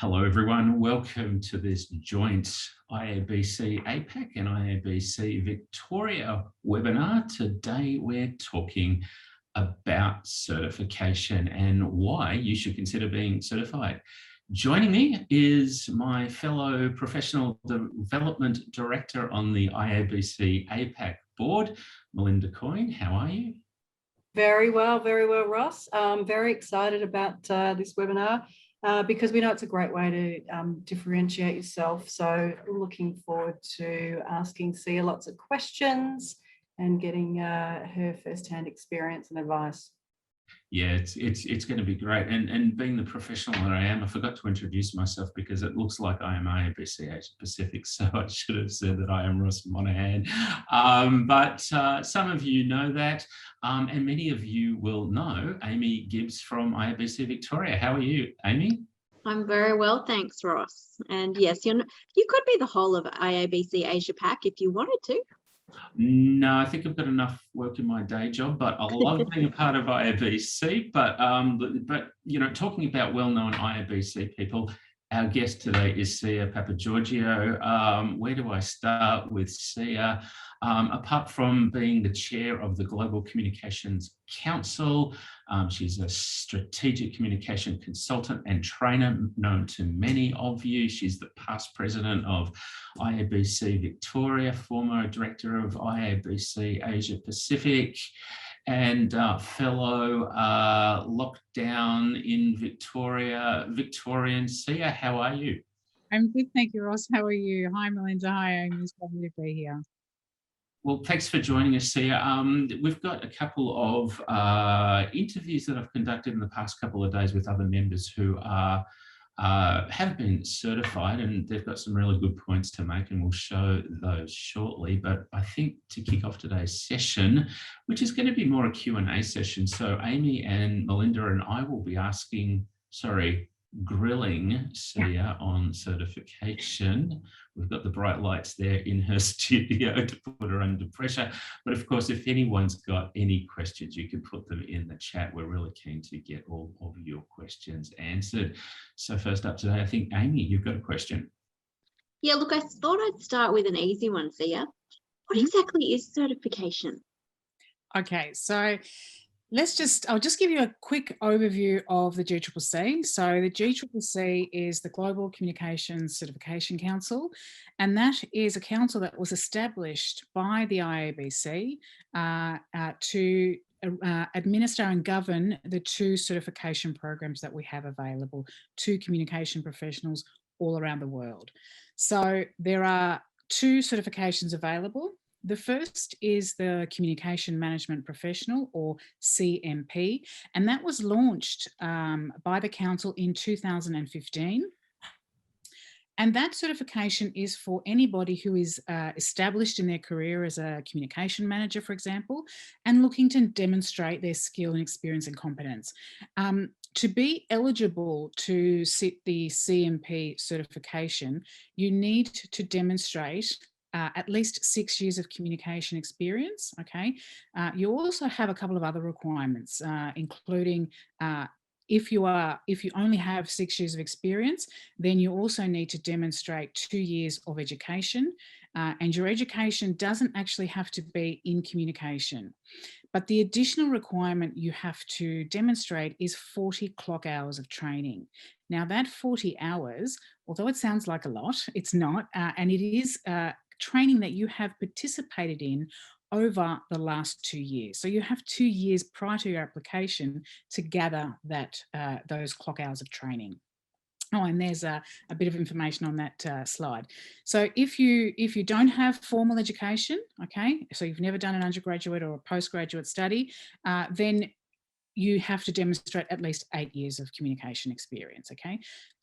Hello everyone, welcome to this joint IABC APAC and IABC Victoria webinar. Today we're talking about certification and why you should consider being certified. Joining me is my fellow Professional Development Director on the IABC APAC board, Melinda Coyne. How are you? Very well, Ross. I'm very excited about this webinar because we know it's a great way to differentiate yourself. So looking forward to asking Sia lots of questions and getting her first-hand experience and advice. Yeah, it's going to be great. And being the professional that I am, I forgot to introduce myself because it looks like I am IABC Asia Pacific, so I should have said that I am Ross Monaghan. But some of you know that, and many of you will know Amy Gibbs from IABC Victoria. How are you, Amy? I'm very well, thanks, Ross. And yes, you could be the whole of IABC Asia Pac if you wanted to. No, I think I've got enough work in my day job, but I love being a part of IABC. But you know, talking about well-known IABC people, our guest today is Sia Papageorgiou. Where do I start with Sia? Apart from being the chair of the Global Communications Council, she's a strategic communication consultant and trainer known to many of you. She's the past president of IABC Victoria, former director of IABC Asia Pacific, and fellow lockdown in Victoria, Victorian. Sia, how are you? I'm good, thank you, Ross. How are you? Hi, Melinda. Hi, Amy. It's lovely to be here. Well, thanks for joining us, Sia. We've got a couple of interviews that I've conducted in the past couple of days with other members who have been certified, and they've got some really good points to make, and we'll show those shortly. But I think to kick off today's session, which is going to be more a Q&A session, so Amy and Melinda and I will be grilling Sia on certification. We've got the bright lights there in her studio to put her under pressure. But of course, if anyone's got any questions, you can put them in the chat. We're really keen to get all of your questions answered. So first up today, I think, Amy, you've got a question. Yeah, look, I thought I'd start with an easy one, Sia. What exactly is certification? Okay, so I'll just give you a quick overview of the GCCC. So the GCCC is the Global Communications Certification Council, and that is a council that was established by the IABC to administer and govern the two certification programs that we have available to communication professionals all around the world. So there are two certifications available. The first is the Communication Management Professional, or CMP, and that was launched by the Council in 2015. And that certification is for anybody who is established in their career as a communication manager, for example, and looking to demonstrate their skill and experience and competence. To be eligible to sit the CMP certification, you need to demonstrate at least 6 years of communication experience, okay? You also have a couple of other requirements, including if you only have 6 years of experience, then you also need to demonstrate 2 years of education, and your education doesn't actually have to be in communication. But the additional requirement you have to demonstrate is 40 clock hours of training. Now that 40 hours, although it sounds like a lot, it's not, and it is training that you have participated in over the last 2 years. So you have 2 years prior to your application to gather that those clock hours of training. Oh, and there's a bit of information on that slide. So if you don't have formal education, okay, so you've never done an undergraduate or a postgraduate study, then you have to demonstrate at least 8 years of communication experience, okay,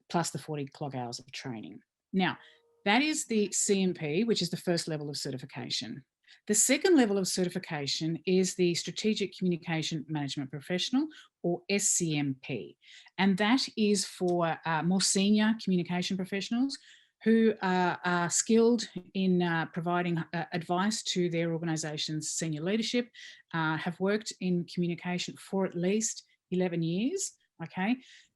plus the 40 clock hours of training. Now, that is the CMP, which is the first level of certification. The second level of certification is the Strategic Communication Management Professional, or SCMP. And that is for more senior communication professionals who are skilled in providing advice to their organisation's senior leadership, have worked in communication for at least 11 years, okay?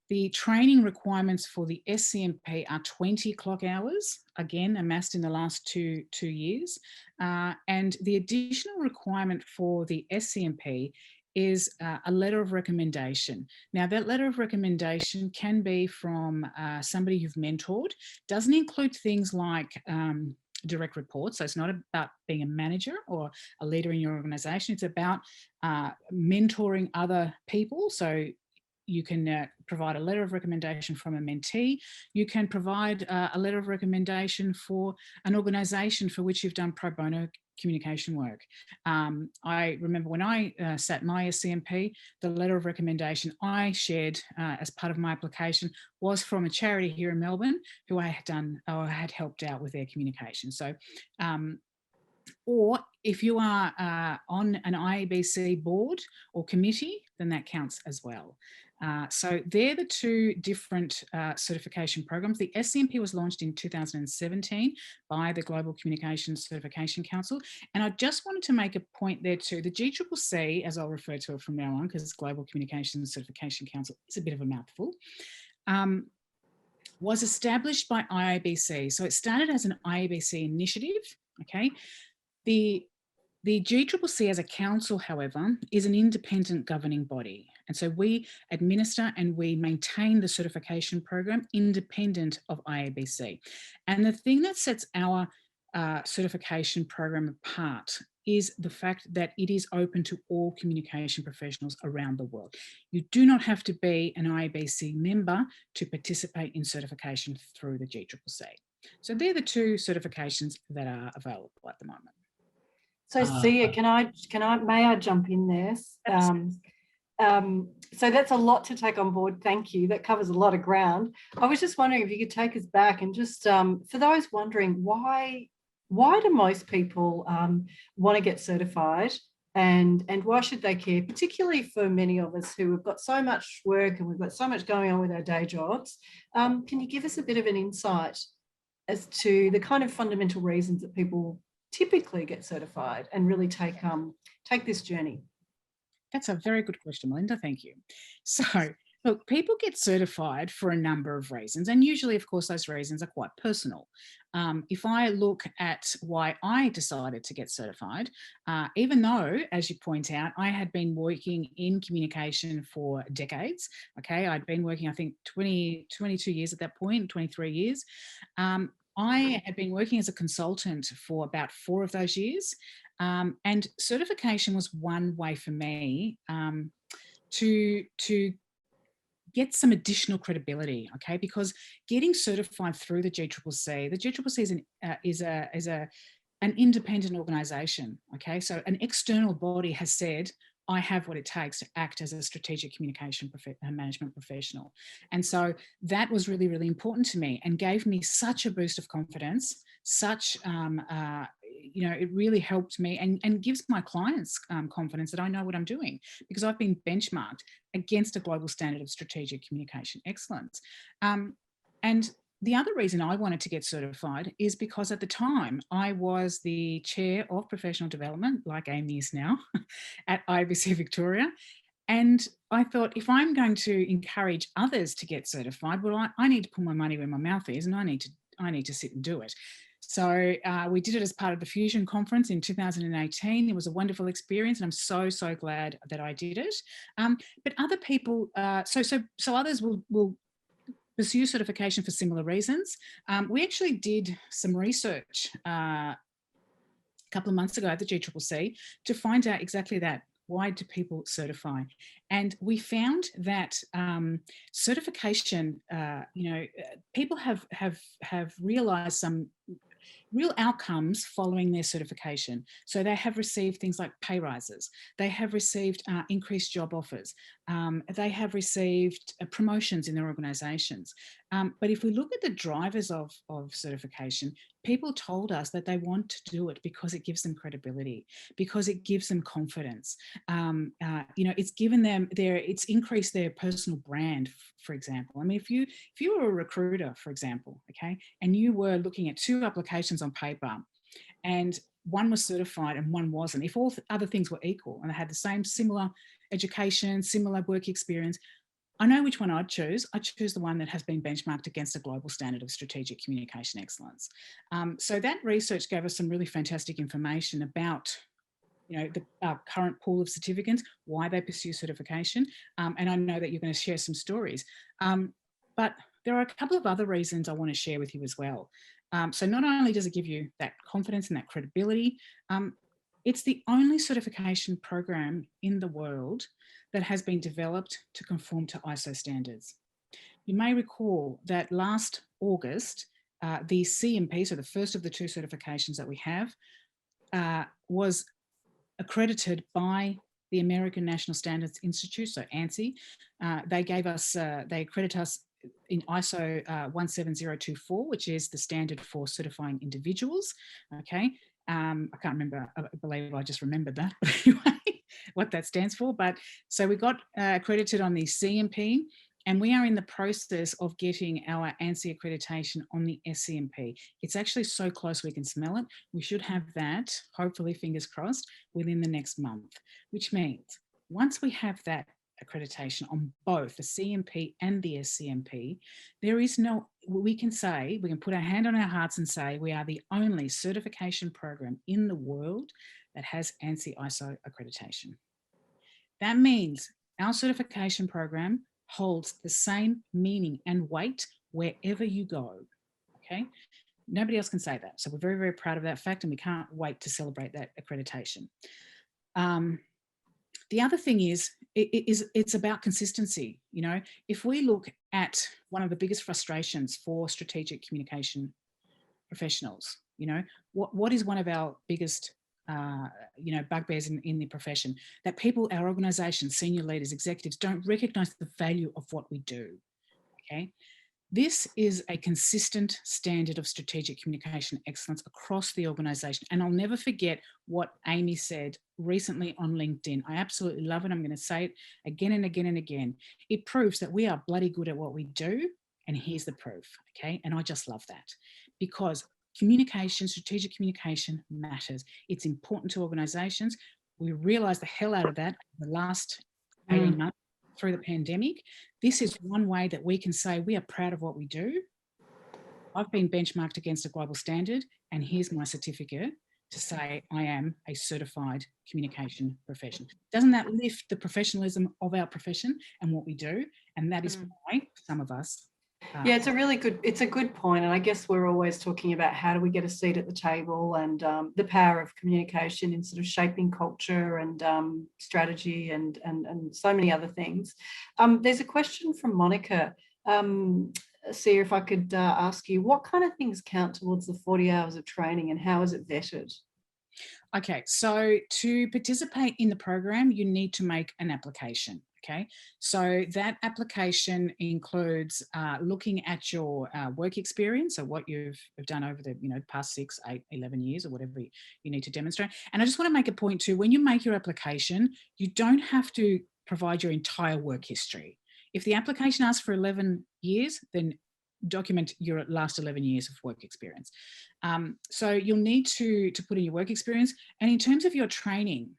The training requirements for the SCMP are 20 clock hours, again, amassed in the last two years. And the additional requirement for the SCMP is a letter of recommendation. Now, that letter of recommendation can be from somebody you've mentored. Doesn't include things like direct reports. So it's not about being a manager or a leader in your organization. It's about mentoring other people. So you can provide a letter of recommendation from a mentee. You can provide a letter of recommendation for an organisation for which you've done pro bono communication work. I remember when I sat my SCMP, the letter of recommendation I shared as part of my application was from a charity here in Melbourne who I had done or had helped out with their communication. So, or if you are on an IABC board or committee, then that counts as well. So they're the two different certification programs. The SCMP was launched in 2017 by the Global Communications Certification Council. And I just wanted to make a point there too. The GCCC, as I'll refer to it from now on, because it's Global Communications Certification Council, it's a bit of a mouthful, was established by IABC. So it started as an IABC initiative, okay? The GCCC as a council, however, is an independent governing body. And so we administer and we maintain the certification program independent of IABC. And the thing that sets our certification program apart is the fact that it is open to all communication professionals around the world. You do not have to be an IABC member to participate in certification through the GCCC. So they're the two certifications that are available at the moment. So Sia, may I jump in there? So that's a lot to take on board. Thank you. That covers a lot of ground. I was just wondering if you could take us back and just for those wondering why do most people want to get certified and why should they care, particularly for many of us who have got so much work and we've got so much going on with our day jobs. Can you give us a bit of an insight as to the kind of fundamental reasons that people typically get certified and really take this journey? That's a very good question, Melinda. Thank you. So, look, people get certified for a number of reasons, and usually, of course, those reasons are quite personal. If I look at why I decided to get certified, even though, as you point out, I had been working in communication for decades, okay, I'd been working, I think, 22 years at that point, 23 years. I had been working as a consultant for about 4 of those years. And certification was one way for me to get some additional credibility, okay? Because getting certified through the GCCC is an independent organisation, okay? So an external body has said, I have what it takes to act as a strategic communication management professional. And so that was really, really important to me and gave me such a boost of confidence, it really helped me and gives my clients confidence that I know what I'm doing because I've been benchmarked against a global standard of strategic communication excellence. And the other reason I wanted to get certified is because at the time I was the chair of professional development, like Amy is now, at IABC Victoria. And I thought, if I'm going to encourage others to get certified, well, I need to put my money where my mouth is, and I need to sit and do it. So we did it as part of the Fusion Conference in 2018. It was a wonderful experience, and I'm so glad that I did it. But other people, so others will pursue certification for similar reasons. We actually did some research a couple of months ago at the GCCC to find out exactly that. Why do people certify? And we found that certification, people have realised some real outcomes following their certification. So they have received things like pay rises. They have received increased job offers. They have received promotions in their organisations. But if we look at the drivers of certification, people told us that they want to do it because it gives them credibility, because it gives them confidence. It's given them it's increased their personal brand, for example. I mean, if you were a recruiter, for example, okay, and you were looking at 2 applications on paper and one was certified and one wasn't, if all other things were equal and they had the same similar education, similar work experience, I know which one I'd choose. I'd choose the one that has been benchmarked against a global standard of strategic communication excellence. So that research gave us some really fantastic information about our current pool of certificates, why they pursue certification. And I know that you're going to share some stories. But there are a couple of other reasons I want to share with you as well. So not only does it give you that confidence and that credibility, it's the only certification program in the world that has been developed to conform to ISO standards. You may recall that last August, the SCMP, so the first of the two certifications that we have, was accredited by the American National Standards Institute, so ANSI. They accredit us in ISO 17024, which is the standard for certifying individuals. Okay, I can't remember. I believe I just remembered that. But anyway, what that stands for. But so we got accredited on the CMP, and we are in the process of getting our ANSI accreditation on the SCMP. It's actually so close we can smell it. We should have that, hopefully, fingers crossed, within the next month, which means once we have that accreditation on both the CMP and the SCMP, there is no, we can put our hand on our hearts and say we are the only certification program in the world that has ANSI ISO accreditation. That means our certification program holds the same meaning and weight wherever you go, okay? Nobody else can say that. So we're very, very proud of that fact, and we can't wait to celebrate that accreditation. The other thing is, it's about consistency. You know, if we look at one of the biggest frustrations for strategic communication professionals, you know, what is one of our biggest bugbears in the profession? That people, our organizations, senior leaders, executives don't recognize the value of what we do, okay? This is a consistent standard of strategic communication excellence across the organization. And I'll never forget what Amy said recently on LinkedIn. I absolutely love it. I'm going to say it again and again and again. It proves that we are bloody good at what we do. And here's the proof, okay? And I just love that, because communication, strategic communication matters. It's important to organizations. We realized the hell out of that the last 18 months through the pandemic. This is one way that we can say we are proud of what we do. I've been benchmarked against a global standard, and here's my certificate to say I am a certified communication professional. Doesn't that lift the professionalism of our profession and what we do? And that is why some of us yeah, it's a good point. And I guess we're always talking about how do we get a seat at the table, and the power of communication in sort of shaping culture and strategy and so many other things. There's a question from Monica. Sia, if I could ask you, what kind of things count towards the 40 hours of training, and how is it vetted? Okay, so to participate in the program, you need to make an application. Okay, so that application includes looking at your work experience, so what you've done over the past 6, 8, 11 years, or whatever you need to demonstrate. And I just want to make a point too, when you make your application, you don't have to provide your entire work history. If the application asks for 11 years, then document your last 11 years of work experience. So you'll need to put in your work experience. And in terms of your training,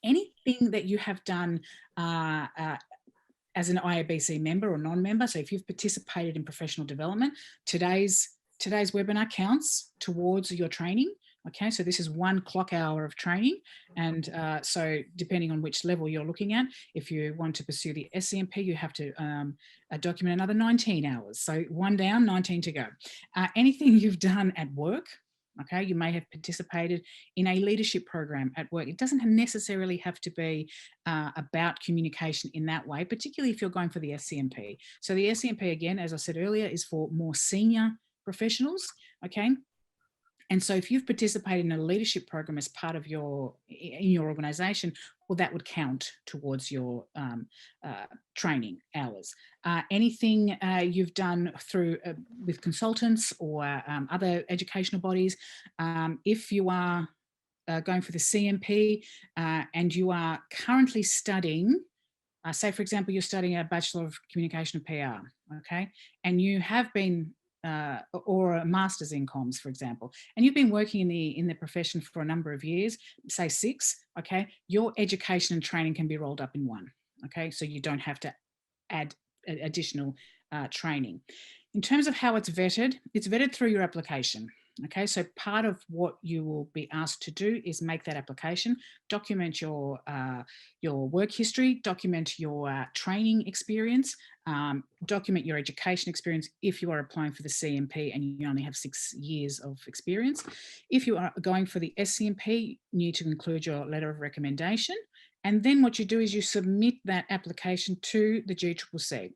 anything that you have done as an IABC member or non-member, so if you've participated in professional development, today's webinar counts towards your training. Okay, so this is 1 clock hour of training. And so depending on which level you're looking at, if you want to pursue the SCMP, you have to document another 19 hours. So 1 down, 19 to go. Anything you've done at work, okay, you may have participated in a leadership program at work. It doesn't necessarily have to be about communication in that way, particularly if you're going for the SCMP. So the SCMP, again, as I said earlier, is for more senior professionals, okay? And so if you've participated in a leadership program as part of in your organization, well, that would count towards your training hours. Anything you've done through with consultants or other educational bodies, if you are going for the CMP and you are currently studying, say, for example, you're studying a Bachelor of Communication and PR, okay, and you have been or a master's in comms, for example, and you've been working in the profession for a number of years, say 6, okay, your education and training can be rolled up in one, okay, so you don't have to add additional training. In terms of how it's vetted through your application. Okay, so part of what you will be asked to do is make that application, document your work history, document your training experience, document your education experience if you are applying for the CMP and you only have 6 years of experience. If you are going for the SCMP, you need to include your letter of recommendation. And then what you do is you submit that application to the GCCC.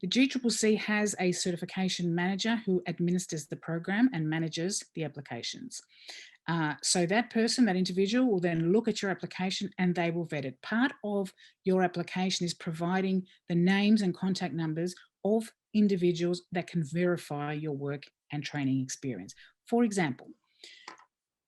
The GCCC has a certification manager who administers the program and manages the applications. So that person, that individual, will then look at your application and they will vet it. Part of your application is providing the names and contact numbers of individuals that can verify your work and training experience. For example,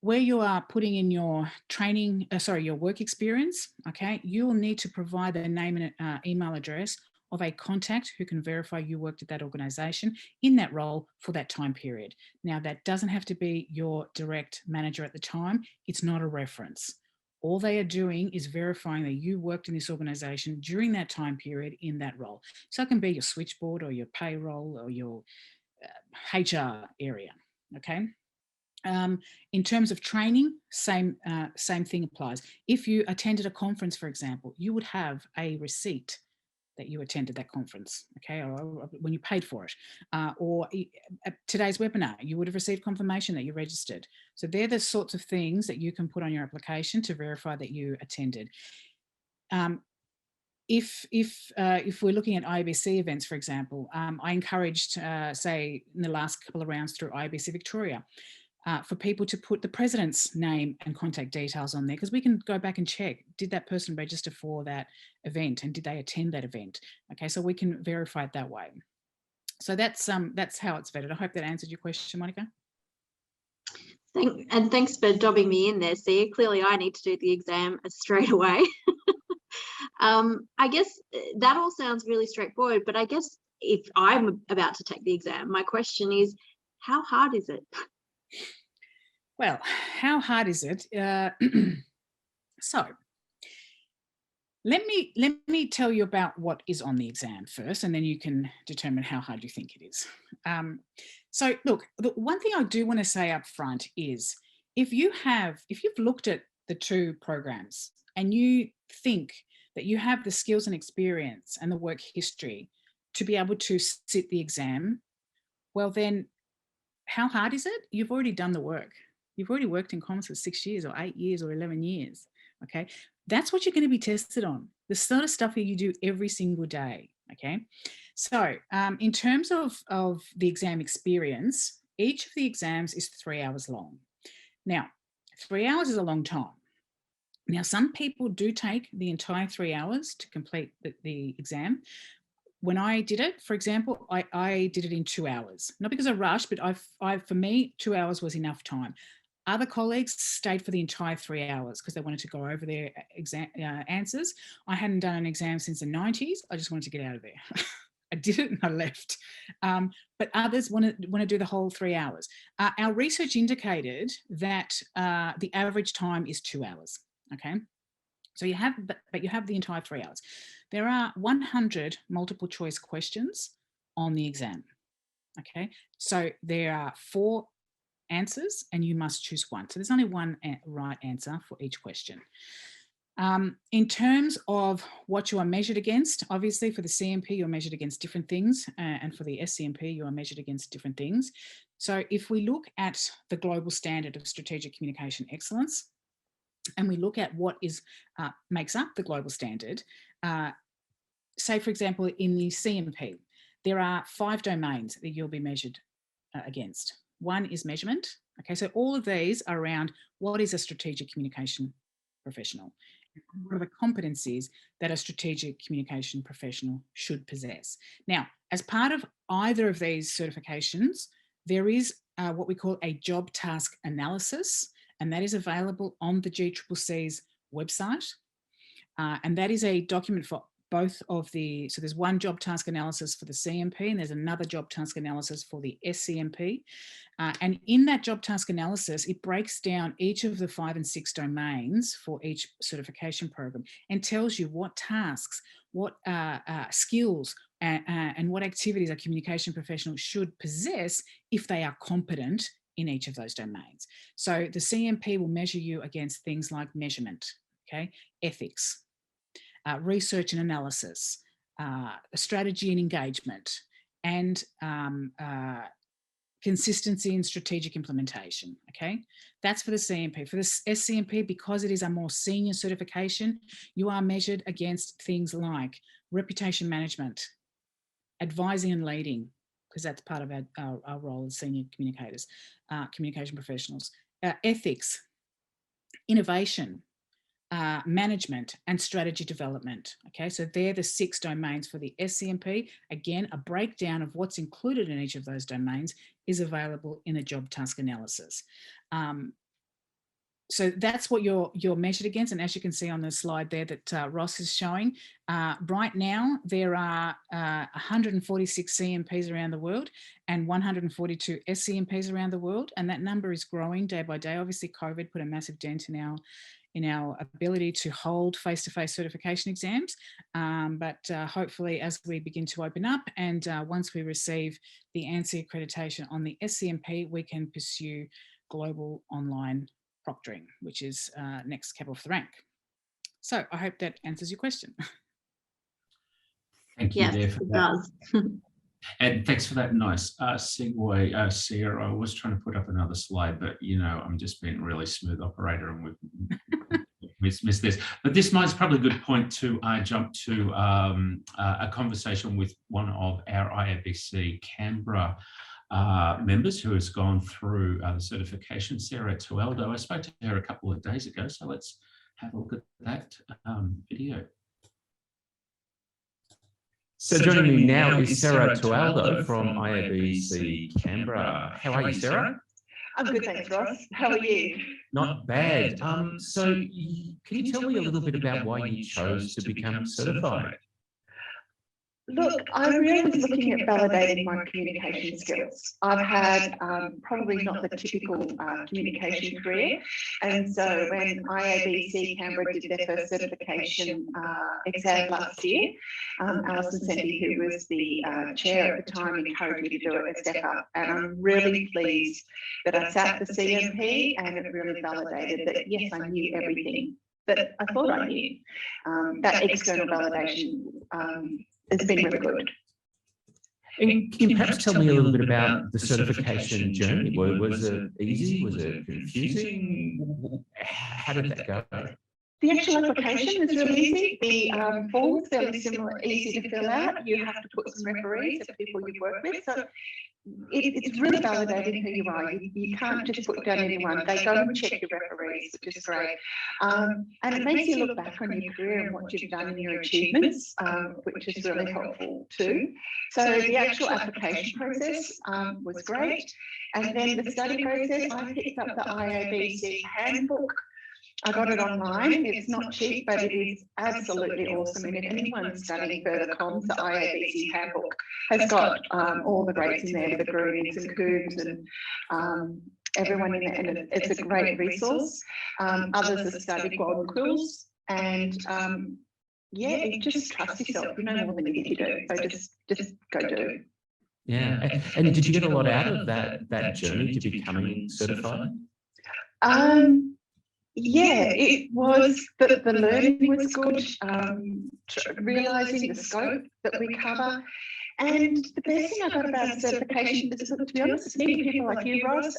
where you are putting in your training, your work experience, okay, you will need to provide the name and email address of a contact who can verify you worked at that organisation in that role for that time period. Now, that doesn't have to be your direct manager at the time. It's not a reference. All they are doing is verifying that you worked in this organisation during that time period in that role. So it can be your switchboard or your payroll or your HR area, okay? In terms of training, same thing applies. If you attended a conference, for example, you would have a receipt that you attended that conference, okay, or when you paid for it. Or at today's webinar, you would have received confirmation that you registered. So they're the sorts of things that you can put on your application to verify that you attended. If we're looking at IABC events, for example, I encouraged, say, in the last couple of rounds through IABC Victoria, for people to put the president's name and contact details on there, because we can go back and check, did that person register for that event and did they attend that event? Okay, so we can verify it that way. So that's how it's vetted. I hope that answered your question, Monica. And thanks for dobbing me in there, Sia. Clearly I need to do the exam straight away. I guess that all sounds really straightforward, but I guess if I'm about to take the exam, my question is, how hard is it? Well, how hard is it? So let me tell you about what is on the exam first, and then you can determine how hard you think it is. So look, the one thing I do want to say up front is if you've looked at the two programs and you think that you have the skills and experience and the work history to be able to sit the exam, well then, how hard is it? You've already done the work. You've already worked in commerce for 6 years or 8 years or 11 years, okay? That's what you're going to be tested on, the sort of stuff that you do every single day, okay? So in terms of the exam experience, each of the exams is 3 hours long. Now, 3 hours is a long time. Now, some people do take the entire 3 hours to complete the exam. When I did it, for example, I did it in 2 hours, not because I rushed, but for me, 2 hours was enough time. Other colleagues stayed for the entire 3 hours because they wanted to go over their exam answers. I hadn't done an exam since the 90s. I just wanted to get out of there. I did it and I left. But others want to do the whole 3 hours. Our research indicated that the average time is 2 hours. Okay, so you have the entire 3 hours. There are 100 multiple choice questions on the exam. Okay, so there are 4 answers and you must choose one. So there's only one right answer for each question. In terms of what you are measured against, obviously for the CMP, you're measured against different things, and for the SCMP, you are measured against different things. So if we look at the global standard of strategic communication excellence, and we look at what makes up the global standard, say, for example, in the CMP, there are 5 domains that you'll be measured against. One is measurement. Okay, so all of these are around what is a strategic communication professional? What are the competencies that a strategic communication professional should possess? Now, as part of either of these certifications, there is what we call a job task analysis, and that is available on the GCCC's website. And that is a document for both of the, so there's one job task analysis for the CMP and there's another job task analysis for the SCMP. And in that job task analysis, it breaks down each of the 5 and 6 domains for each certification program and tells you what tasks, what skills, and what activities a communication professional should possess if they are competent in each of those domains. So the CMP will measure you against things like measurement, okay, ethics, research and analysis, strategy and engagement, and consistency and strategic implementation, okay? That's for the CMP. For the SCMP, because it is a more senior certification, you are measured against things like reputation management, advising and leading, because that's part of our role as senior communicators, communication professionals, ethics, innovation, management and strategy development. Okay, so they're the 6 domains for the SCMP. Again, a breakdown of what's included in each of those domains is available in a job task analysis. So that's what you're measured against. And as you can see on the slide there that Ross is showing, right now there are 146 CMPs around the world and 142 SCMPs around the world. And that number is growing day by day. Obviously, COVID put a massive dent in our ability to hold face-to-face certification exams. But hopefully as we begin to open up and once we receive the ANSI accreditation on the SCMP, we can pursue global online proctoring, which is next cab off the rank. So I hope that answers your question. Thank you. Yes, there for it that. does. And thanks for that nice segue, Sia. I was trying to put up another slide, but you know, I'm just being a really smooth operator and we've missed this. But this might probably a good point to jump to a conversation with one of our IABC Canberra members who has gone through the certification, Sarah Tualdo. I spoke to her a couple of days ago, so let's have a look at that video. So joining me now is Sia Tualdo from IABC Canberra. How are you, Sarah? I'm good, thanks, Ross. How are you? Not bad. So can you tell me a little bit about why you chose to become certified? Look, I really was looking at validating my communication skills. I've had probably not the typical communication career. And so when IABC Canberra did their first certification exam last year, Alison Sempe, who was the chair at the time, encouraged me to do it and step up. And I'm really pleased that I sat the CMP and it really validated that, yes, I knew everything that I thought I knew. That external validation it's been really good. And can you perhaps tell me a little bit about the certification journey? Was it easy? Was it confusing? How did that go? The actual application is really easy. The form is fairly similar, easy to fill out. You have to put some referees of people you work with. So it's really validating who you are. You can't just put down anyone. They go and check your referees, which is great. And it makes you look back on your career and what you've done and your achievements, which is really helpful too. So the actual application process was great. And then the study process, I picked up the IABC handbook. I got it online. It's not cheap, but it is absolutely awesome. And if anyone's studying further comms, the IABC handbook has got all the greats in there, the Groonings and Coombs and everyone in there. And it's a great resource. Others have studied Golden Quills. And yeah, just trust yourself. You know more than you think you do. So just go do it. Yeah. And did you get a lot out of that journey to becoming certified? Yeah, it was, the learning was good, realising the scope that we cover. And the best thing I got about certification is, to be honest, meeting people like you, Ross,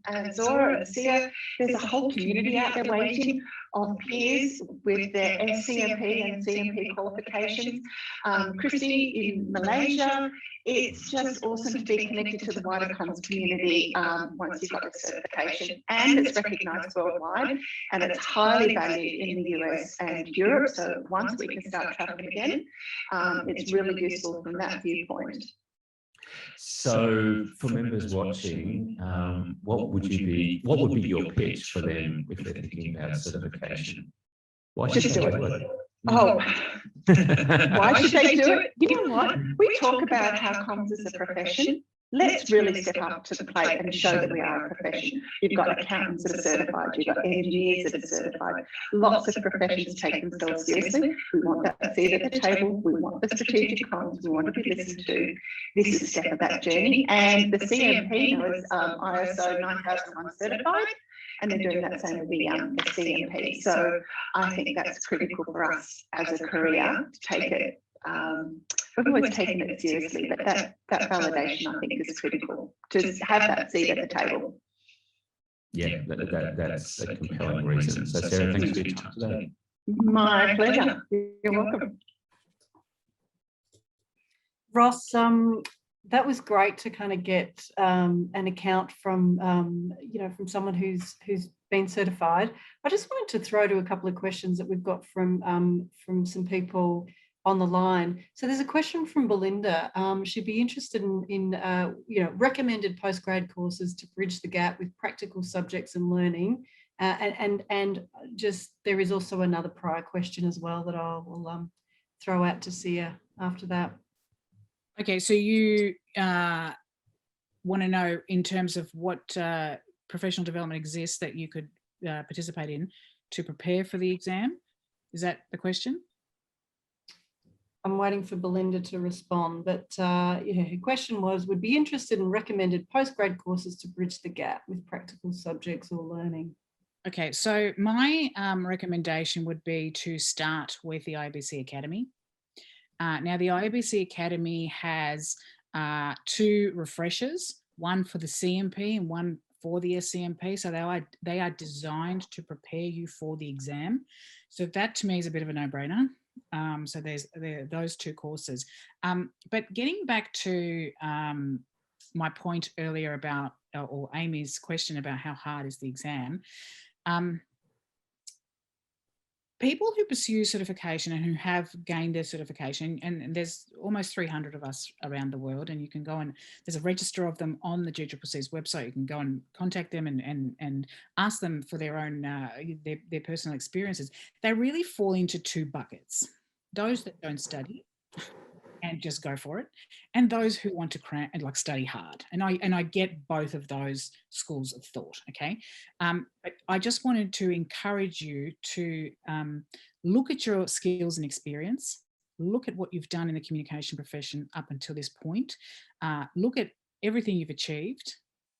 and Zora and Sia. There's a whole community out there waiting of peers with their SCMP and CMP qualifications. Christy in Malaysia. It's just awesome to be connected to the wider comms community once you've got the certification, and it's recognised worldwide, and it's highly valued in the US and Europe. So once we can start travelling again, it's really useful from that viewpoint. So for members watching, what would be your pitch for them if they're thinking about certification? Why should they do it? Oh, why should they do it? You know what? We talk about how comms is a profession. let's really step up to the plate and show that we are a profession. You've got accountants that are certified, you've got engineers that are certified. Lots of professions take themselves seriously. We want that seat at the table. We want the strategic comms. We want to be listened to. This is a step of that journey. And the CMP now is ISO 9001 certified, and they're doing that same with the SCMP. So I think that's critical for us as a career to take it. We've always taken it seriously, but that validation I think is critical to have that seat at the table. Yeah, that's a compelling reason. So Sarah, thanks for your time today. My pleasure. You're welcome. Ross, that was great to kind of get an account from from someone who's been certified. I just wanted to throw to a couple of questions that we've got from some people on the line. So there's a question from Belinda. She'd be interested in recommended postgrad courses to bridge the gap with practical subjects and learning. And just there is also another prior question as well that I will throw out to Sia after that. Okay, so you want to know in terms of what professional development exists that you could participate in to prepare for the exam? Is that the question? I'm waiting for Belinda to respond, but her question was, would be interested in recommended postgrad courses to bridge the gap with practical subjects or learning. Okay, so my recommendation would be to start with the IABC Academy. Now, the IABC Academy has 2 refreshers, one for the CMP and one for the SCMP. So they are designed to prepare you for the exam. So that to me is a bit of a no-brainer. So there those 2 courses. But getting back to my point earlier about, or Amy's question about how hard is the exam, people who pursue certification and who have gained their certification, and there's almost 300 of us around the world, and you can go and there's a register of them on the GCCC's website. You can go and contact them and ask them for their own their personal experiences. They really fall into 2 buckets: those that don't study and just go for it, and those who want to cram and like study hard. And I get both of those schools of thought. Okay, but I just wanted to encourage you to look at your skills and experience, look at what you've done in the communication profession up until this point, look at everything you've achieved,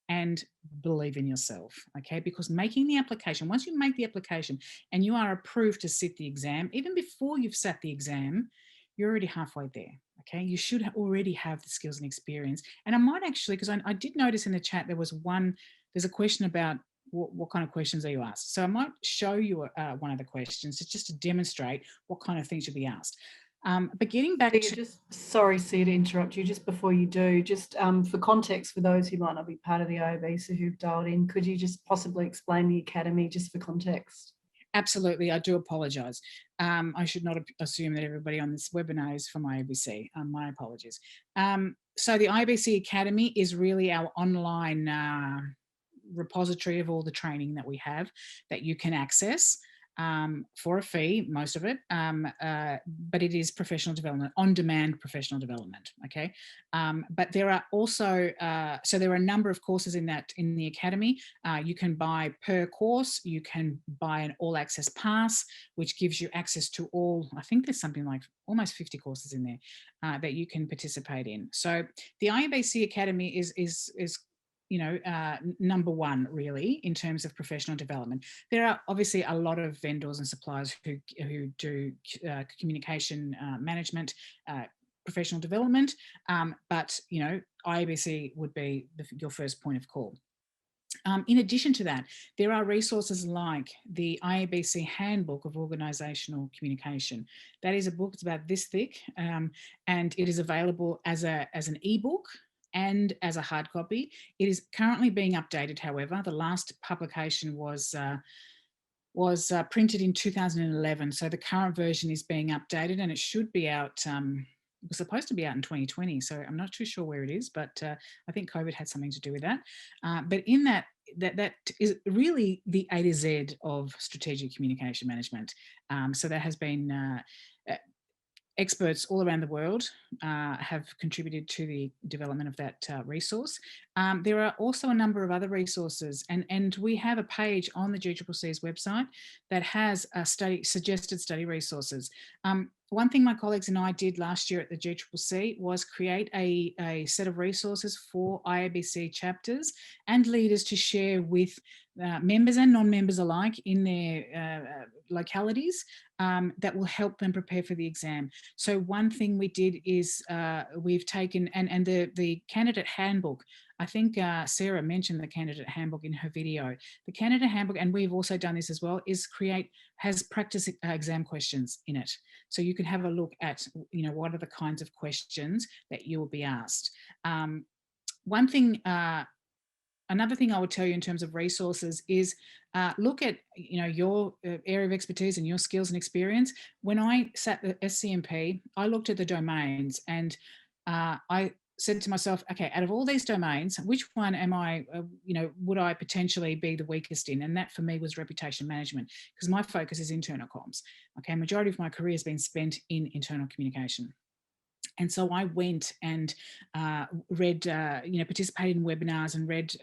and believe in yourself. Okay, because making the application, once you make the application and you are approved to sit the exam, even before you've sat the exam, you're already halfway there. Okay, you should already have the skills and experience. And I might actually, because I did notice in the chat there's a question about what kind of questions are you asked. So I might show you one of the questions just to demonstrate what kind of things you'll be asked. But getting back to... Sorry, Sia, to interrupt you. Just before you do, just for context for those who might not be part of the IABC who've dialed in, could you just possibly explain the Academy just for context? Absolutely, I do apologise. I should not assume that everybody on this webinar is from IABC. My apologies. So the IABC Academy is really our online repository of all the training that we have that you can access for a fee, most of it, but it is professional development, on-demand professional development, okay? But there are also, so there are a number of courses in the Academy. You can buy per course, you can buy an all-access pass, which gives you access to all, I think there's something like almost 50 courses in there that you can participate in. So the IABC Academy is number 1 really in terms of professional development. There are obviously a lot of vendors and suppliers who do communication management, professional development, but IABC would be your first point of call. In addition to that, there are resources like the IABC Handbook of Organisational Communication. That is a book, it's about this thick, and it is available as an ebook and as a hard copy. It is currently being updated, however. The last publication was printed in 2011, so the current version is being updated, and it should be out, it was supposed to be out in 2020, so I'm not too sure where it is, but I think COVID had something to do with that. But in that is really the A to Z of strategic communication management. So that has been experts all around the world have contributed to the development of that resource. There are also a number of other resources, and we have a page on the GCCC's website that has suggested study resources. One thing my colleagues and I did last year at the GCCC was create a set of resources for IABC chapters and leaders to share with members and non-members alike in their localities that will help them prepare for the exam. So one thing we did is we've taken, and the candidate handbook, I think Sarah mentioned the candidate handbook in her video. The candidate handbook, and we've also done this as well, has practice exam questions in it. So you can have a look at, what are the kinds of questions that you will be asked. Another thing I would tell you in terms of resources is look at your area of expertise and your skills and experience. When I sat the SCMP, I looked at the domains and I said to myself, okay, out of all these domains, which one am I, would I potentially be the weakest in? And that for me was reputation management, because my focus is internal comms. Okay, majority of my career has been spent in internal communication. And so I went and read, participated in webinars and read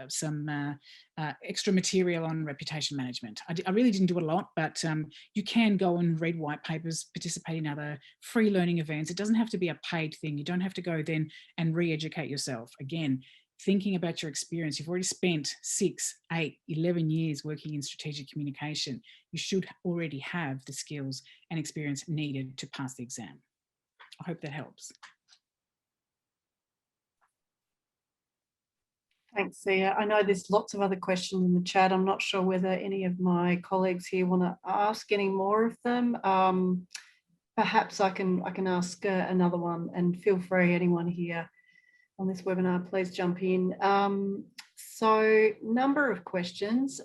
some extra material on reputation management. I really didn't do a lot, but you can go and read white papers, participate in other free learning events. It doesn't have to be a paid thing. You don't have to go then and re-educate yourself. Again, thinking about your experience, you've already spent 6, 8, 11 years working in strategic communication. You should already have the skills and experience needed to pass the exam. I hope that helps. Thanks, Sia. I know there's lots of other questions in the chat. I'm not sure whether any of my colleagues here want to ask any more of them. Perhaps I can ask another one, and feel free, anyone here on this webinar, please jump in. So, number of questions.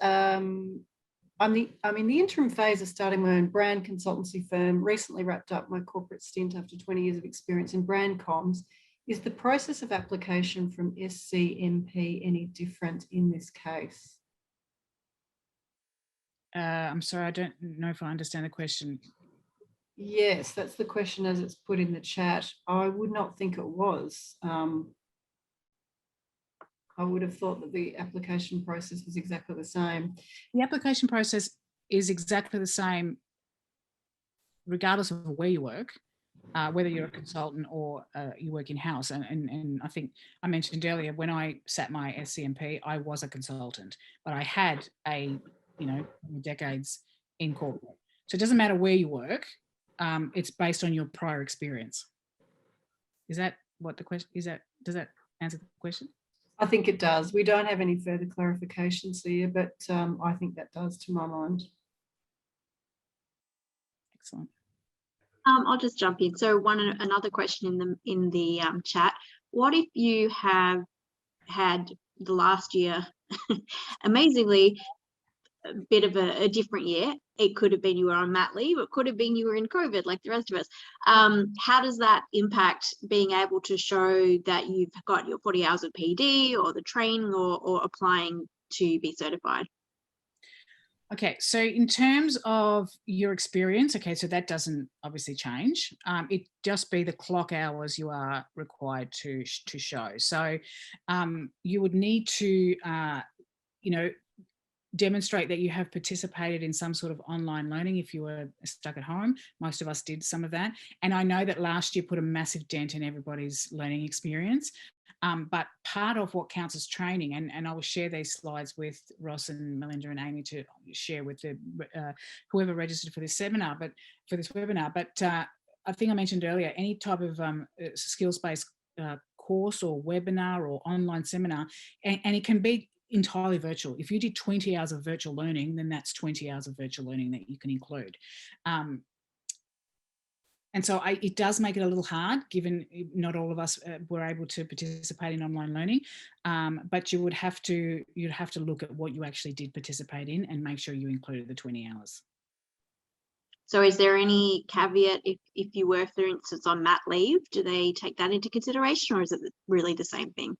I'm in the interim phase of starting my own brand consultancy firm, recently wrapped up my corporate stint after 20 years of experience in brand comms. Is the process of application from SCMP any different in this case? I'm sorry, I don't know if I understand the question. Yes, that's the question as it's put in the chat. I would not think it was. I would have thought that the application process was exactly the same. The application process is exactly the same regardless of where you work, whether you're a consultant or you work in-house. And I think I mentioned earlier, when I sat my SCMP, I was a consultant, but I had decades in corporate. So it doesn't matter where you work, it's based on your prior experience. Is that what the question, does that answer the question? I think it does. We don't have any further clarifications here, but I think that does to my mind. Excellent. I'll just jump in. So another question in the chat. What if you have had the last year, amazingly, a bit of a different year? It could have been you were on mat leave, it could have been you were in COVID like the rest of us. How does that impact being able to show that you've got your 40 hours of PD or the training or applying to be certified? Okay, so in terms of your experience, okay, so that doesn't obviously change. It just be the clock hours you are required to show. So you would need to, demonstrate that you have participated in some sort of online learning if you were stuck at home. Most of us did some of that. And I know that last year put a massive dent in everybody's learning experience. But part of what counts as training, and I will share these slides with Ross and Melinda and Amy to share with the whoever registered for this webinar. But I think I mentioned earlier, any type of skills-based course or webinar or online seminar, and it can be entirely virtual. If you did 20 hours of virtual learning, then that's 20 hours of virtual learning that you can include. And so it does make it a little hard, given not all of us were able to participate in online learning, but you'd have to look at what you actually did participate in and make sure you included the 20 hours. So is there any caveat if you were, for instance, on mat leave? Do they take that into consideration, or is it really the same thing?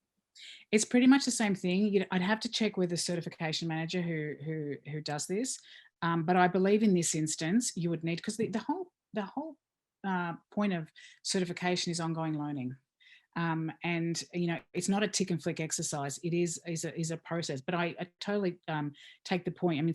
It's pretty much the same thing. I'd have to check with the certification manager who does this, but I believe in this instance you would need, because the whole point of certification is ongoing learning. And it's not a tick and flick exercise. It is a process. But I totally take the point. I mean,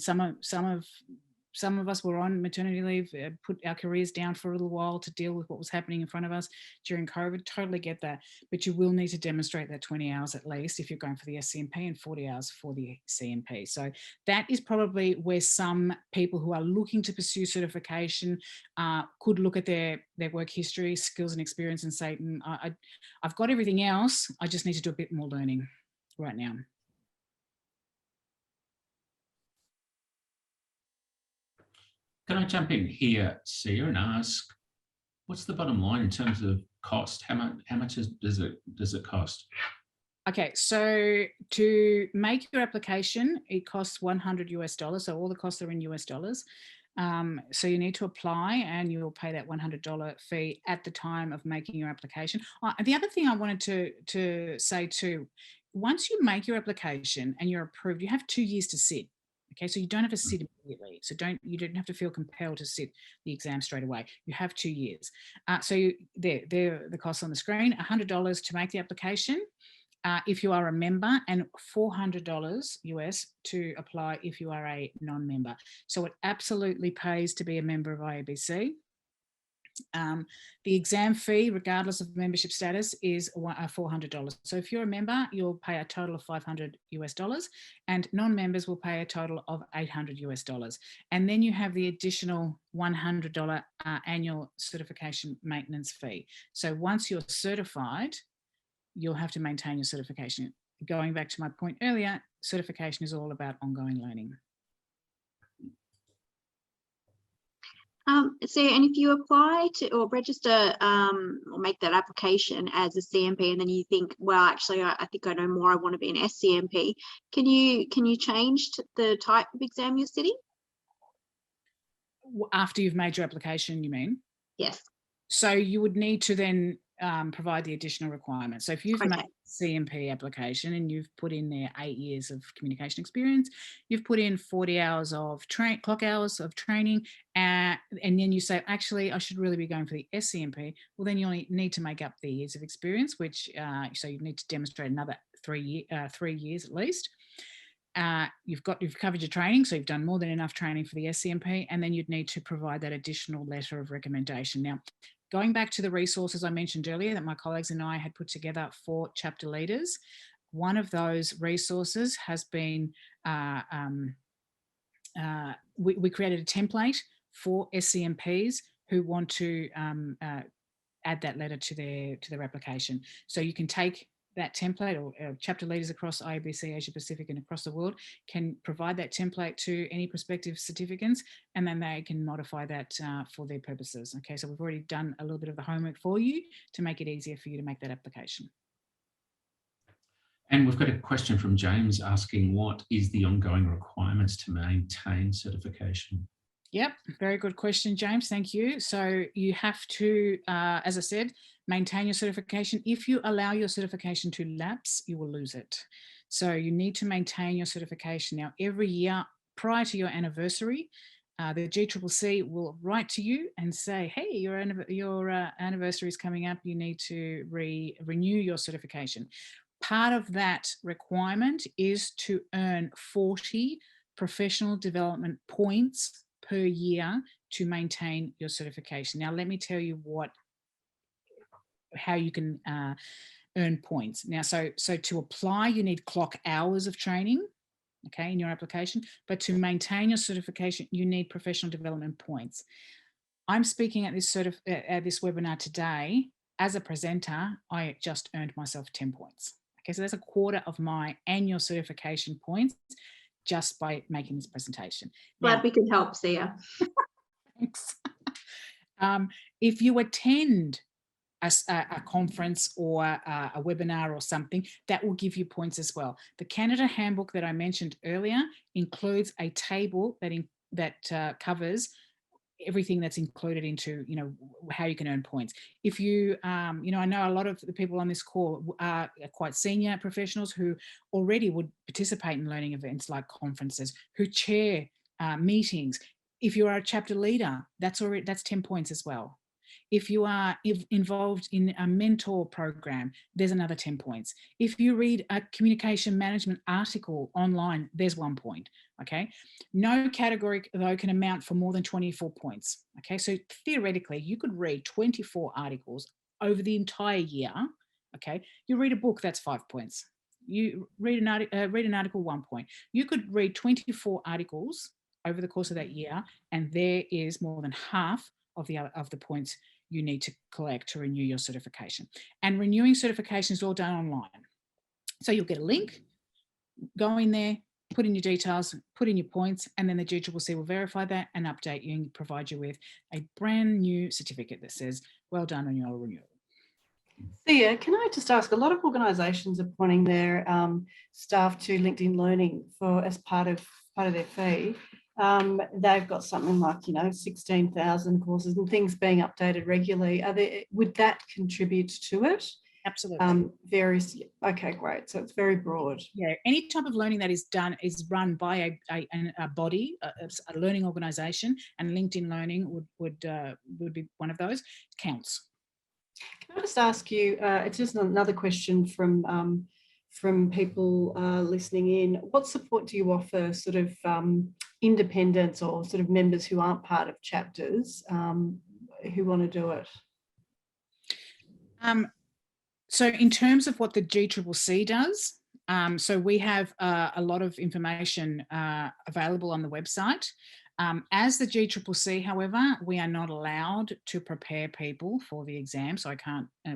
some of us were on maternity leave, put our careers down for a little while to deal with what was happening in front of us during COVID. Totally get that. But you will need to demonstrate that 20 hours at least if you're going for the SCMP and 40 hours for the CMP. So that is probably where some people who are looking to pursue certification could look at their work history, skills and experience and say, I've got everything else. I just need to do a bit more learning right now. Can I jump in here, Sia, and ask, what's the bottom line in terms of cost? How much does it cost? Okay, so to make your application, it costs $100 US. So all the costs are in US dollars. So you need to apply and you'll pay that $100 fee at the time of making your application. The other thing I wanted to say too, once you make your application and you're approved, you have 2 years to sit. Okay, so you don't have to sit immediately. So you don't have to feel compelled to sit the exam straight away. You have 2 years. So there the costs on the screen, $100 to make the application if you are a member, and $400 US to apply if you are a non-member. So it absolutely pays to be a member of IABC. The exam fee, regardless of membership status, is $400. So if you're a member, you'll pay a total of $500 US, and non-members will pay a total of $800 US. And then you have the additional $100 annual certification maintenance fee. So once you're certified, you'll have to maintain your certification. Going back to my point earlier, certification is all about ongoing learning. So, and if you apply to or register or make that application as a CMP, and then you think, well, actually, I think I know more, I want to be an SCMP, can you change the type of exam you're sitting? After you've made your application, you mean? Yes. So you would need to then provide the additional requirements. So if you've made a CMP application and you've put in there 8 years of communication experience, you've put in 40 hours of clock hours of training, and then you say, actually, I should really be going for the SCMP. Well, then you only need to make up the years of experience, which so you need to demonstrate another 3 years at least. You've covered your training, so you've done more than enough training for the SCMP, and then you'd need to provide that additional letter of recommendation. Now, going back to the resources I mentioned earlier that my colleagues and I had put together for chapter leaders, one of those resources has been, we created a template for SCMPs who want to add that letter to their application. So you can take that template, or chapter leaders across IABC, Asia Pacific and across the world can provide that template to any prospective certificants, and then they can modify that for their purposes. Okay, so we've already done a little bit of the homework for you to make it easier for you to make that application. And we've got a question from James asking, what is the ongoing requirements to maintain certification? Yep, very good question, James. Thank you. So you have to, as I said, maintain your certification. If you allow your certification to lapse, you will lose it. So you need to maintain your certification. Now, every year prior to your anniversary, the GCCC will write to you and say, hey, your anniversary is coming up. You need to renew your certification. Part of that requirement is to earn 40 professional development points per year to maintain your certification. Now, let me tell you how you can earn points. Now, so to apply, you need clock hours of training, okay, in your application, but to maintain your certification, you need professional development points. I'm speaking at this webinar today. As a presenter, I just earned myself 10 points. Okay, so that's a quarter of my annual certification points just by making this presentation. Glad we could help, Sia. Thanks. If you attend a conference or a webinar or something, that will give you points as well. The Canada Handbook that I mentioned earlier includes a table that covers everything that's included into, how you can earn points. If you, I know a lot of the people on this call are quite senior professionals who already would participate in learning events like conferences, who chair meetings. If you are a chapter leader, that's 10 points as well. If you are involved in a mentor program, there's another 10 points. If you read a communication management article online, there's 1 point, okay? No category, though, can amount for more than 24 points, okay? So theoretically, you could read 24 articles over the entire year, okay? You read a book, that's 5 points. You read an article, 1 point. You could read 24 articles over the course of that year, and there is more than half of the points you need to collect to renew your certification. And renewing certification is all done online. So you'll get a link, go in there, put in your details, put in your points, and then the GCCC will verify that and update you and provide you with a brand new certificate that says, well done on your renewal. Sia, can I just ask, a lot of organisations are pointing their staff to LinkedIn Learning as part of their fee. They've got something like, 16,000 courses and things being updated regularly. Would that contribute to it? Absolutely. Okay, great. So it's very broad. Yeah, any type of learning that is run by a body, a learning organisation, and LinkedIn Learning would be one of those. Counts. Can I just ask you, it's just another question from people listening in. What support do you offer sort of independents or sort of members who aren't part of chapters who want to do it? So in terms of what the GCCC does, so we have a lot of information available on the website. As the GCCC, however, we are not allowed to prepare people for the exam, so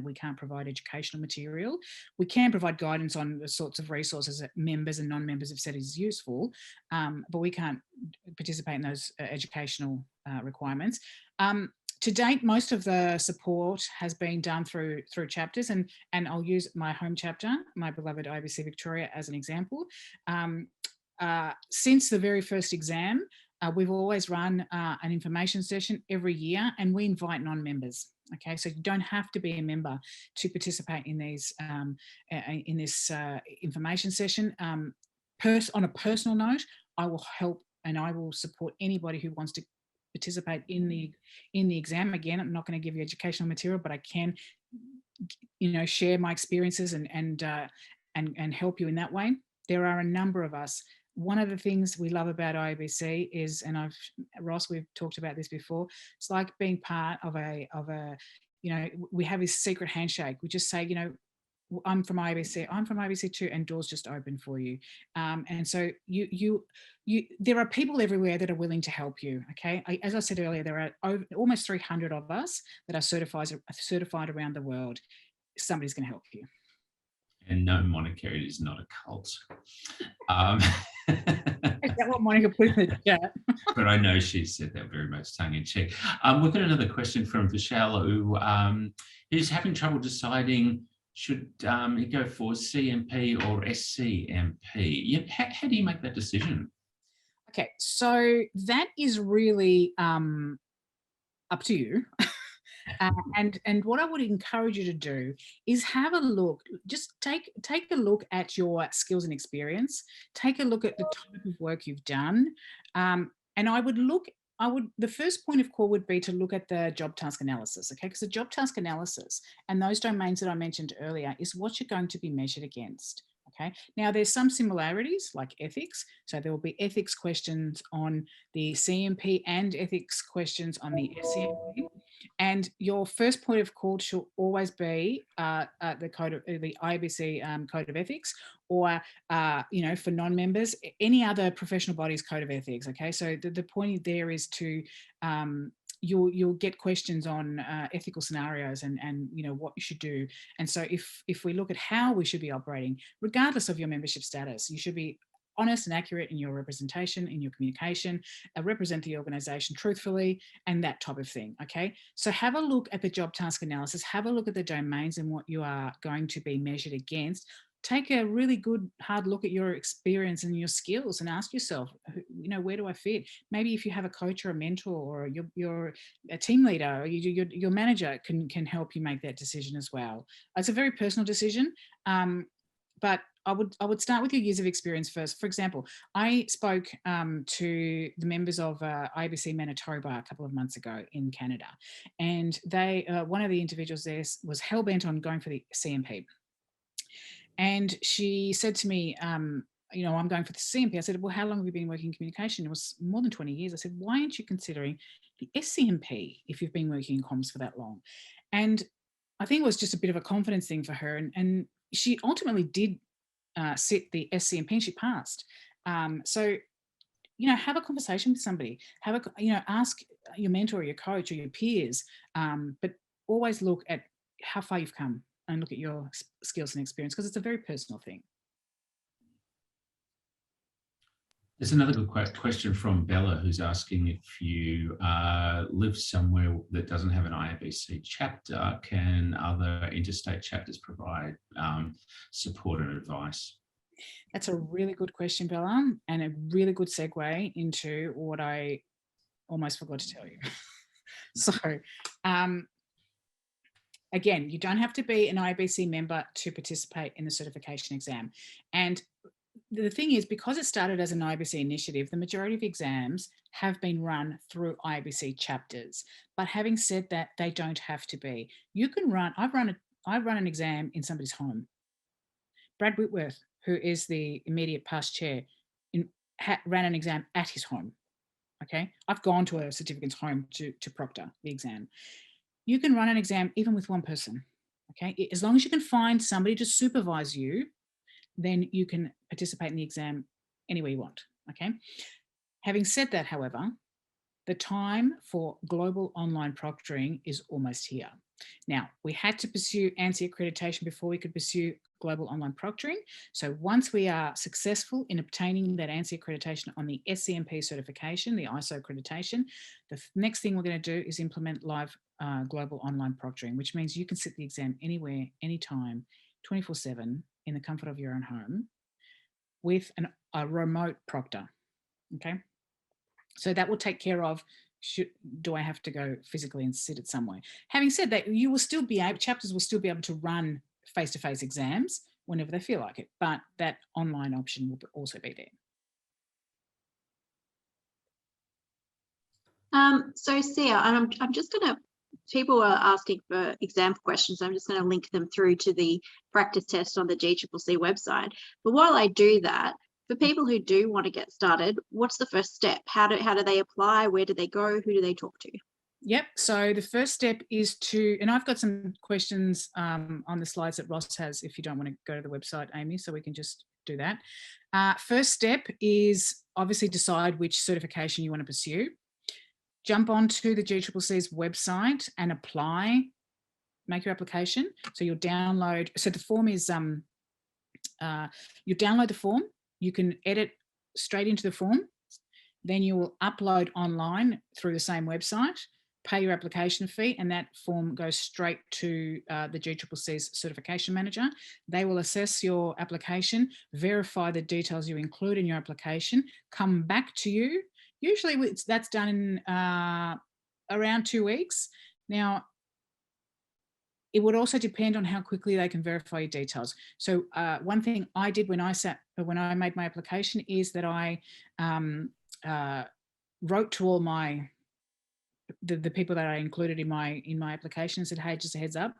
we can't provide educational material. We can provide guidance on the sorts of resources that members and non-members have said is useful, but we can't participate in those educational requirements. To date, most of the support has been done through chapters, and I'll use my home chapter, my beloved IABC Victoria, as an example. Since the very first exam, we've always run an information session every year, and we invite non-members. Okay, so you don't have to be a member to participate in these in this information session. On a personal note, I will help and I will support anybody who wants to participate in the exam. Again, I'm not going to give you educational material, but I can, share my experiences and help you in that way. There are a number of us. One of the things we love about IABC is, and Ross, we've talked about this before, it's like being part of a, we have this secret handshake. We just say, I'm from IABC too, and doors just open for you. And so there are people everywhere that are willing to help you. Okay, as I said earlier, there are almost 300 of us that are certified around the world. Somebody's going to help you. And no, Monica, it is not a cult. Is that what Monica put in the chat? But I know she said that very much tongue in cheek. We've got another question from Vishal, who is having trouble deciding should he go for CMP or SCMP. How do you make that decision? Okay, so that is really up to you. And what I would encourage you to do is have a look, just take a look at your skills and experience, take a look at the type of work you've done. And the first point of call would be to look at the job task analysis, okay? Because the job task analysis and those domains that I mentioned earlier is what you're going to be measured against. Okay. Now there's some similarities like ethics. So there will be ethics questions on the CMP and ethics questions on the SCMP. And your first point of call should always be the IABC Code of Ethics, or for non-members, any other professional body's Code of Ethics. Okay. So the point there is to you'll get questions on ethical scenarios and what you should do. And so if we look at how we should be operating, regardless of your membership status, you should be honest and accurate in your representation, in your communication, represent the organisation truthfully, and that type of thing. Okay, so have a look at the job task analysis, have a look at the domains and what you are going to be measured against. Take a really good hard look at your experience and your skills and ask yourself, where do I fit? Maybe if you have a coach or a mentor or you're a team leader or your manager can help you make that decision as well. It's a very personal decision, but I would start with your years of experience first. For example, I spoke to the members of IABC Manitoba a couple of months ago in Canada, and they one of the individuals there was hell bent on going for the CMP, and she said to me, you know, I'm going for the CMP. I said, well, how long have you been working in communication? It was more than 20 years. I said, why aren't you considering the SCMP if you've been working in comms for that long? And I think it was just a bit of a confidence thing for her. And she ultimately did sit the SCMP and she passed. So, you know, have a conversation with somebody. You know, ask your mentor or your coach or your peers, but always look at how far you've come and look at your skills and experience, because it's a very personal thing. There's another good question from Bella, who's asking if you live somewhere that doesn't have an IABC chapter, can other interstate chapters provide support and advice? That's a really good question, Bella, and a really good segue into what I almost forgot to tell you. So, again, you don't have to be an IABC member to participate in the certification exam. And the thing is, because it started as an IABC initiative, the majority of exams have been run through IABC chapters. But having said that, they don't have to be. You can run, I've run an exam in somebody's home. Brad Whitworth, who is the immediate past chair, ran an exam at his home. Okay, I've gone to a certificate's home to proctor the exam. You can run an exam even with one person. Okay, as long as you can find somebody to supervise you, then you can participate in the exam anywhere you want, okay? Having said that, however, the time for global online proctoring is almost here. Now, we had to pursue ANSI accreditation before we could pursue global online proctoring. So once we are successful in obtaining that ANSI accreditation on the SCMP certification, the ISO accreditation, the next thing we're going to do is implement live global online proctoring, which means you can sit the exam anywhere, anytime, 24/7, in the comfort of your own home with a remote proctor, okay? So that will take care of, do I have to go physically and sit it somewhere? Having said that, you will still be able, chapters will still be able to run face-to-face exams whenever they feel like it, but that online option will also be there. So Sia, and I'm just going to, people are asking for example questions. I'm just going to link them through to the practice test on the GCCC website. But while I do that, for people who do want to get started, what's the first step? How do they apply? Where do they go? Who do they talk to? Yep. So the first step is to, and I've got some questions on the slides that Ross has, if you don't want to go to the website, Amy, so we can just do that. First step is obviously decide which certification you want to pursue. Jump onto the GCCC's website and apply, make your application. So you'll download, so the form is, you download the form, you can edit straight into the form, then you will upload online through the same website, pay your application fee, and that form goes straight to the GCCC's certification manager. They will assess your application, verify the details you include in your application, come back to you. Usually that's done in around 2 weeks. Now, it would also depend on how quickly they can verify your details. So one thing I did when I made my application is that I wrote to all the people that I included in my application and said, hey, just a heads up,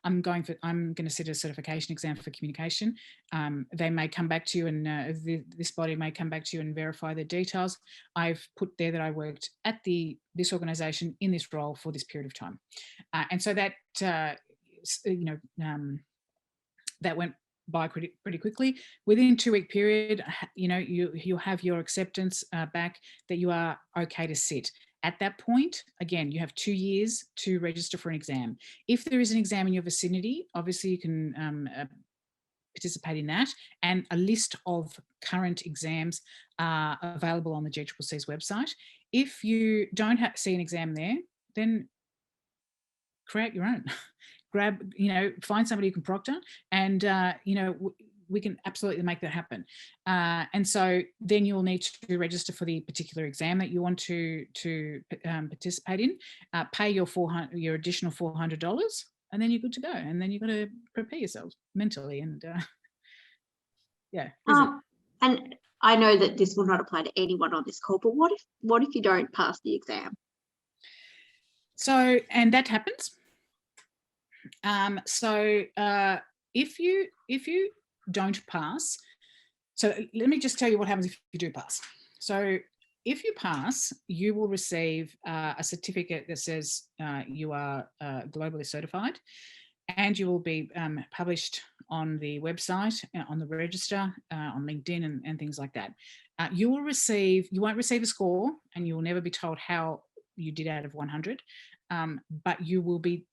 I'm going to sit a certification exam for communication. They may come back to you, and this body may come back to you and verify the details. I've put there that I worked at this organisation in this role for this period of time, and so that that went by pretty quickly. Within a 2-week period, you'll have your acceptance back that you are okay to sit. At that point, again, you have 2 years to register for an exam. If there is an exam in your vicinity, obviously you can participate in that, and a list of current exams are available on the GCCC's website. If you don't see an exam there, then create your own. Find somebody who can proctor, and we can absolutely make that happen. And so then you'll need to register for the particular exam that you want to participate in, pay your additional $400, and then you're good to go. And then you've got to prepare yourself mentally. And Yeah. And I know that this will not apply to anyone on this call, but what if you don't pass the exam? So, and that happens. If you don't pass, so let me just tell you what happens if you do pass. So if you pass, you will receive a certificate that says you are globally certified, and you will be published on the website, on the register, on LinkedIn and things like that. You won't receive a score, and you will never be told how you did out of 100, but you will be,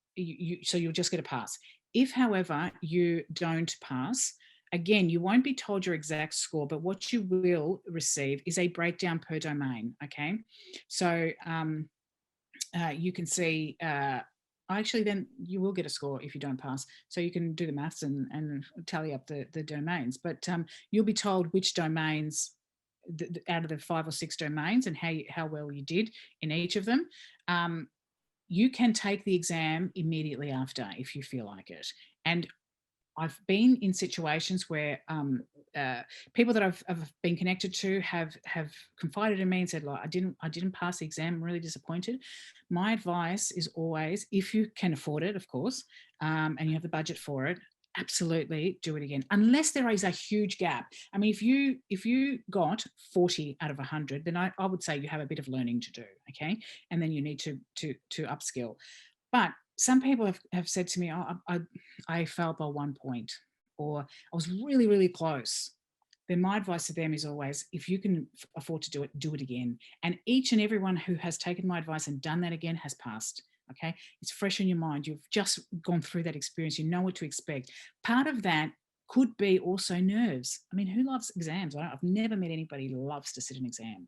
so you'll just get a pass. If, however, you don't pass, again, you won't be told your exact score, but what you will receive is a breakdown per domain, okay? So you can see, actually then you will get a score if you don't pass. So you can do the maths and tally up the domains, but you'll be told which domains, out of the 5 or 6 domains, and how well you did in each of them. You can take the exam immediately after if you feel like it. And I've been in situations where people that I've been connected to have confided in me and said, like, I didn't pass the exam, I'm really disappointed. My advice is always, if you can afford it, of course, and you have the budget for it, absolutely do it again, unless there is a huge gap. I mean, if you got 40 out of 100, then I would say you have a bit of learning to do, okay? And then you need to upskill. But some people have said to me, oh, I failed by 1 point, or I was really, really close. Then my advice to them is always, if you can afford to do it again. And each and everyone who has taken my advice and done that again has passed. Okay, it's fresh in your mind. You've just gone through that experience. You know what to expect. Part of that could be also nerves. I mean, who loves exams? I've never met anybody who loves to sit an exam.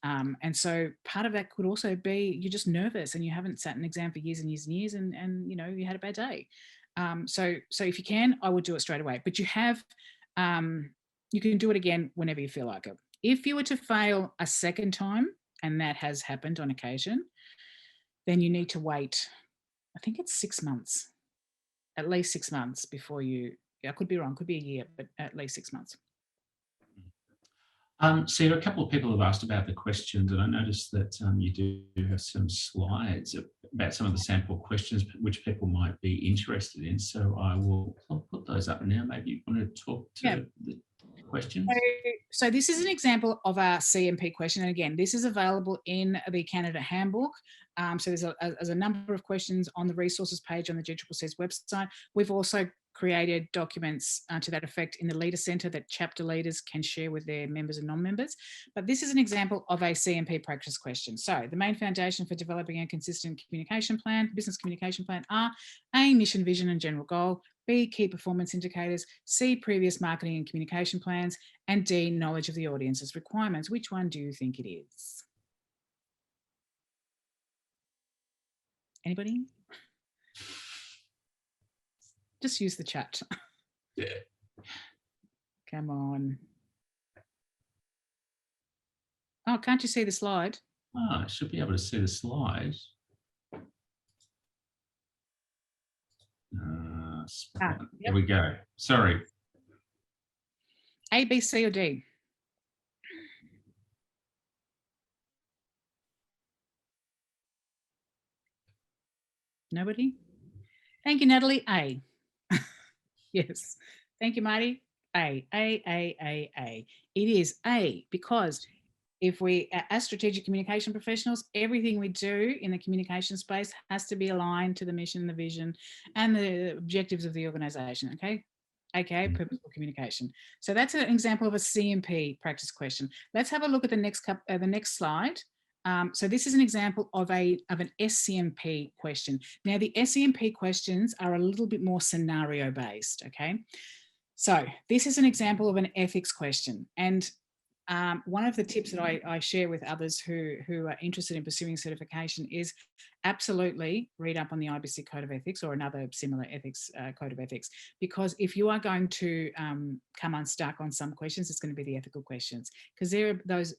And so part of that could also be you're just nervous and you haven't sat an exam for years and years and years, and you know, you had a bad day. So if you can, I would do it straight away. But you have, you can do it again whenever you feel like it. If you were to fail a second time, and that has happened on occasion, then you need to wait, I think it's 6 months, at least 6 months before you, I could be wrong, could be a year, but at least 6 months. So a couple of people have asked about the questions, and I noticed that you do have some slides about some of the sample questions which people might be interested in. So I'll put those up now. Maybe you want to talk to the questions. So this is an example of our CMP question. And again, this is available in the Canada Handbook. So there's a number of questions on the resources page on the GCCC's website. We've also created documents to that effect in the Leader Centre that chapter leaders can share with their members and non-members. But this is an example of a CMP practice question. So the main foundation for developing a consistent communication plan, business communication plan, are A, mission, vision and general goal, B, key performance indicators, C, previous marketing and communication plans, and D, knowledge of the audience's requirements. Which one do you think it is? Anybody? Just use the chat. Yeah. Come on. Oh, can't you see the slide? Oh, I should be able to see the slide. There we go. Sorry. A, B, C or D? Nobody? Thank you, Natalie. A. Yes. Thank you, Marty. A. It is A, because if we, as strategic communication professionals, everything we do in the communication space has to be aligned to the mission, the vision, and the objectives of the organisation, okay? AKA purposeful communication. So that's an example of a CMP practice question. Let's have a look at the next slide. So this is an example of an SCMP question. Now the SCMP questions are a little bit more scenario based, okay? So this is an example of an ethics question. And one of the tips that I share with others who are interested in pursuing certification is absolutely read up on the IABC Code of Ethics or another similar ethics code of ethics, because if you are going to come unstuck on some questions, it's going to be the ethical questions, because there are those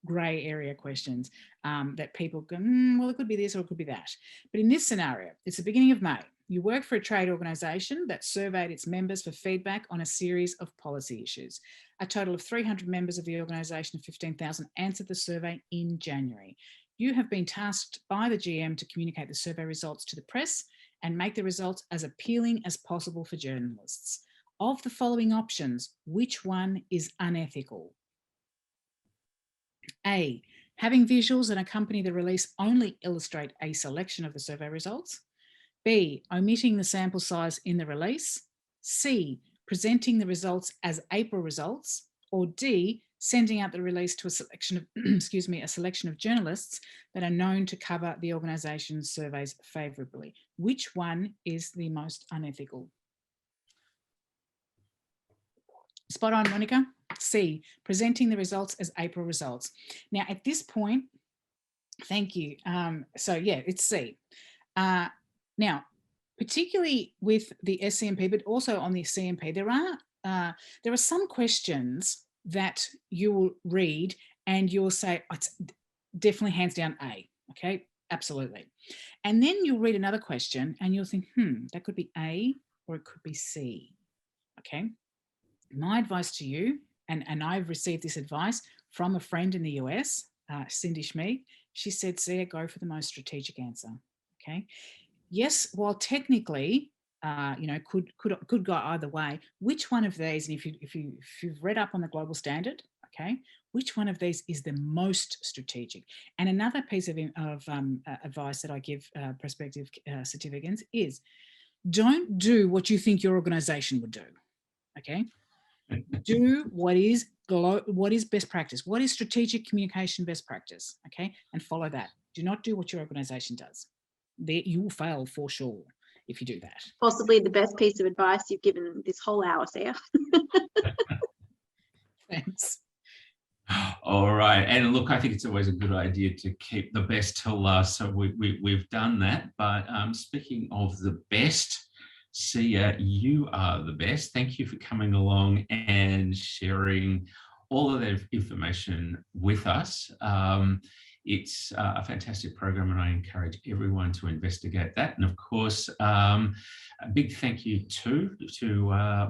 grey area questions that people go, well, it could be this or it could be that. But in this scenario, it's the beginning of May. You work for a trade organisation that surveyed its members for feedback on a series of policy issues. A total of 300 members of the organisation of 15,000 answered the survey in January. You have been tasked by the GM to communicate the survey results to the press and make the results as appealing as possible for journalists. Of the following options, which one is unethical? A, having visuals that accompany the release only illustrate a selection of the survey results. B, omitting the sample size in the release. C, presenting the results as April results. Or D, sending out the release to a selection of, a selection of journalists that are known to cover the organisation's surveys favourably. Which one is the most unethical? Spot on, Monica. C, presenting the results as April results. Now, at this point, thank you. So yeah, it's C. Now, particularly with the SCMP, but also on the CMP, there are some questions that you will read and you'll say, oh, it's definitely hands down A, okay, absolutely. And then you'll read another question and you'll think, that could be A or it could be C, okay? My advice to you, and I've received this advice from a friend in the US, Cindy Schmeig, she said, Sia, go for the most strategic answer, okay? Yes, while technically, could go either way, which one of these, and if you've read up on the global standard, okay, which one of these is the most strategic? And another piece of advice that I give prospective certificates is don't do what you think your organisation would do, okay? Do what is best practice, what is strategic communication best practice, okay, and follow that. Do not do what your organisation does. You will fail for sure if you do that. Possibly the best piece of advice you've given this whole hour, Sia. Thanks. All right, and look, I think it's always a good idea to keep the best till last, so we've done that. But speaking of the best, Sia, you are the best. Thank you for coming along and sharing all of that information with us. It's a fantastic program and I encourage everyone to investigate that. And of course, a big thank you to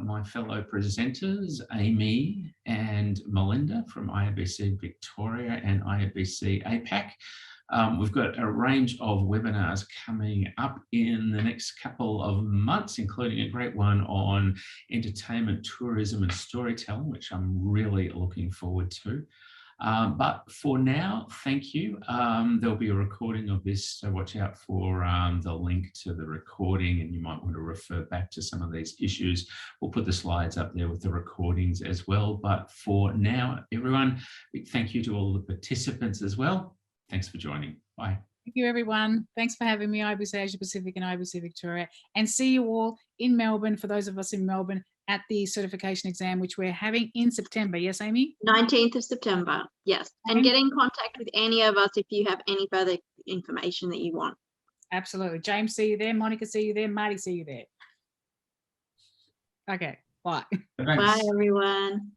my fellow presenters, Amy and Melinda from IABC Victoria and IABC APAC. We've got a range of webinars coming up in the next couple of months, including a great one on entertainment, tourism and storytelling, which I'm really looking forward to. But for now, thank you. There'll be a recording of this, so watch out for the link to the recording, and you might want to refer back to some of these issues. We'll put the slides up there with the recordings as well. But for now, everyone, big thank you to all the participants as well. Thanks for joining. Bye. Thank you, everyone. Thanks for having me, IABC Asia Pacific and IABC Victoria. And see you all in Melbourne, for those of us in Melbourne, at the certification exam, which we're having in September. Yes, Amy? 19th of September, yes. And get in contact with any of us if you have any further information that you want. Absolutely. James, see you there. Monica, see you there. Marty, see you there. Okay, bye. Thanks. Bye, everyone.